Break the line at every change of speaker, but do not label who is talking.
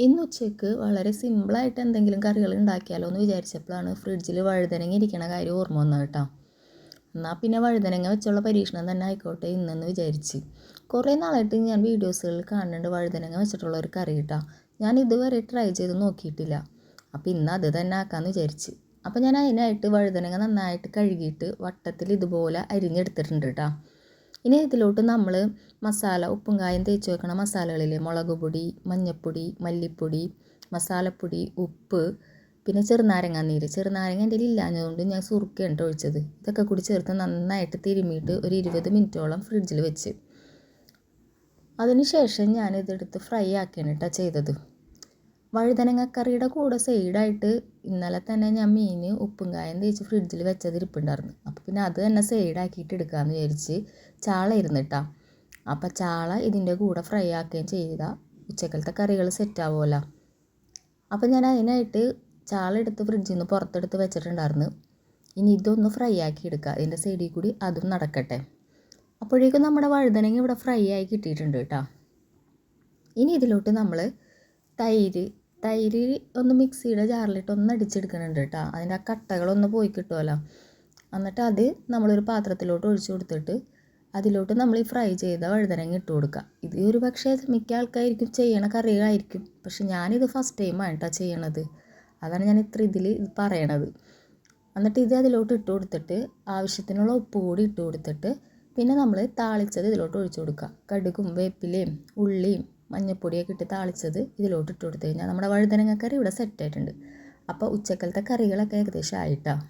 ഇന്ന് ഉച്ചയ്ക്ക് വളരെ സിമ്പിളായിട്ട് എന്തെങ്കിലും കറികൾ ഉണ്ടാക്കിയാലോ എന്ന് വിചാരിച്ചപ്പോഴാണ് ഫ്രിഡ്ജിൽ വഴുതനങ്ങ ഇരിക്കണ കാര്യം ഓർമ്മ വന്നത് കേട്ടോ. എന്നാൽ പിന്നെ വഴുതനങ്ങ വെച്ചുള്ള പരീക്ഷണം തന്നെ ആയിക്കോട്ടെ ഇന്നെന്ന് വിചാരിച്ച്. കുറേ നാളായിട്ട് ഞാൻ വീഡിയോസുകളിൽ കാണുന്നുണ്ട് വഴുതനങ്ങ വെച്ചിട്ടുള്ള ഒരു കറി കേട്ടോ. ഞാൻ ഇതുവരെ ട്രൈ ചെയ്ത് നോക്കിയിട്ടില്ല. അപ്പോൾ ഇന്ന് അത് തന്നെ ആക്കാമെന്ന് വിചാരിച്ച്. അപ്പോൾ ഞാൻ അതിനായിട്ട് വഴുതനങ്ങ നന്നായിട്ട് കഴുകിയിട്ട് വട്ടത്തിൽ ഇതുപോലെ അരിഞ്ഞെടുത്തിട്ടുണ്ട് കേട്ടോ. ഇനി ഇതിലോട്ട് നമ്മൾ മസാല ഉപ്പും കായം തേച്ച് വെക്കണ മസാലകളില്ലേ, മുളക് പൊടി, മഞ്ഞൾപ്പൊടി, മല്ലിപ്പൊടി, മസാലപ്പൊടി, ഉപ്പ്, പിന്നെ ചെറുനാരങ്ങ എൻ്റെ ഇല്ലാഞ്ഞതുകൊണ്ട് ഞാൻ സുറുക്കയാണ് ഒഴിച്ചത്. ഇതൊക്കെ കൂടി ചേർത്ത് നന്നായിട്ട് തിരുമ്മിയിട്ട് ഒരു 20 മിനിറ്റോളം ഫ്രിഡ്ജിൽ വെച്ച്. അതിനുശേഷം ഞാനിതെടുത്ത് ഫ്രൈ ആക്കിയാണ് കേട്ടോ ചെയ്തത്. വഴുതനങ്ങക്കറിയുടെ കൂടെ സൈഡായിട്ട് ഇന്നലെ തന്നെ ഞാൻ മീൻ ഉപ്പും കായം തേച്ച് ഫ്രിഡ്ജിൽ വെച്ചത് ഇരിപ്പുണ്ടായിരുന്നു. അപ്പോൾ പിന്നെ അത് തന്നെ സൈഡാക്കിയിട്ട് എടുക്കാമെന്ന് വിചാരിച്ച് ചാള ഇരുന്നിട്ടാ. അപ്പോൾ ചാള ഇതിൻ്റെ കൂടെ ഫ്രൈ ആക്കുകയും ചെയ്താൽ ഉച്ചക്കലത്തെ കറികൾ സെറ്റാവുമല്ലോ. അപ്പോൾ ഞാൻ അതിനായിട്ട് ചാള എടുത്ത് ഫ്രിഡ്ജിൽ നിന്ന് പുറത്തെടുത്ത് വെച്ചിട്ടുണ്ടായിരുന്നു. ഇനി ഇതൊന്ന് ഫ്രൈ ആക്കി എടുക്കുക, ഇതിൻ്റെ സൈഡിൽ കൂടി അതും നടക്കട്ടെ. അപ്പോഴേക്കും നമ്മുടെ വഴുതനങ്ങ ഇവിടെ ഫ്രൈ ആയി കിട്ടിയിട്ടുണ്ട് കേട്ടോ. ഇനി ഇതിലോട്ട് നമ്മൾ തൈര് ഒന്ന് മിക്സിയുടെ ജാറിലിട്ട് ഒന്ന് അടിച്ചെടുക്കുന്നുണ്ട് കേട്ടോ. അതിൻ്റെ ആ കട്ടകളൊന്ന് പോയി കിട്ടുമല്ലോ. എന്നിട്ട് അത് നമ്മളൊരു പാത്രത്തിലോട്ട് ഒഴിച്ചു കൊടുത്തിട്ട് അതിലോട്ട് നമ്മൾ ഈ ഫ്രൈ ചെയ്ത വഴുതനങ്ങ ഇട്ട് കൊടുക്കുക. ഇത് ഒരു പക്ഷേ മിക്ക ആൾക്കാർക്കും ചെയ്യണ കറികളായിരിക്കും, പക്ഷെ ഞാനിത് ഫസ്റ്റ് ടൈമാണ് കേട്ടോ ചെയ്യണത്. അതാണ് ഞാൻ ഇതിൽ പറയണത്. എന്നിട്ട് ഇത് അതിലോട്ട് ഇട്ട് കൊടുത്തിട്ട് ആവശ്യത്തിനുള്ള ഉപ്പ് കൂടി ഇട്ട് കൊടുത്തിട്ട് പിന്നെ നമ്മൾ താളിച്ചത് ഇതിലോട്ട് ഒഴിച്ചു കൊടുക്കുക. കടുകും വേപ്പിലയും ഉള്ളിയും മഞ്ഞൾപ്പൊടിയൊക്കെ ഇട്ട് താളിച്ചത് ഇതിലോട്ട് ഇട്ട് കൊടുത്തു കഴിഞ്ഞാൽ നമ്മുടെ വഴുതനങ്ങ കറി ഇവിടെ സെറ്റായിട്ടുണ്ട്. അപ്പോൾ ഉച്ചക്കലത്തെ കറികളൊക്കെ ഏകദേശം ആയിട്ടാണ്.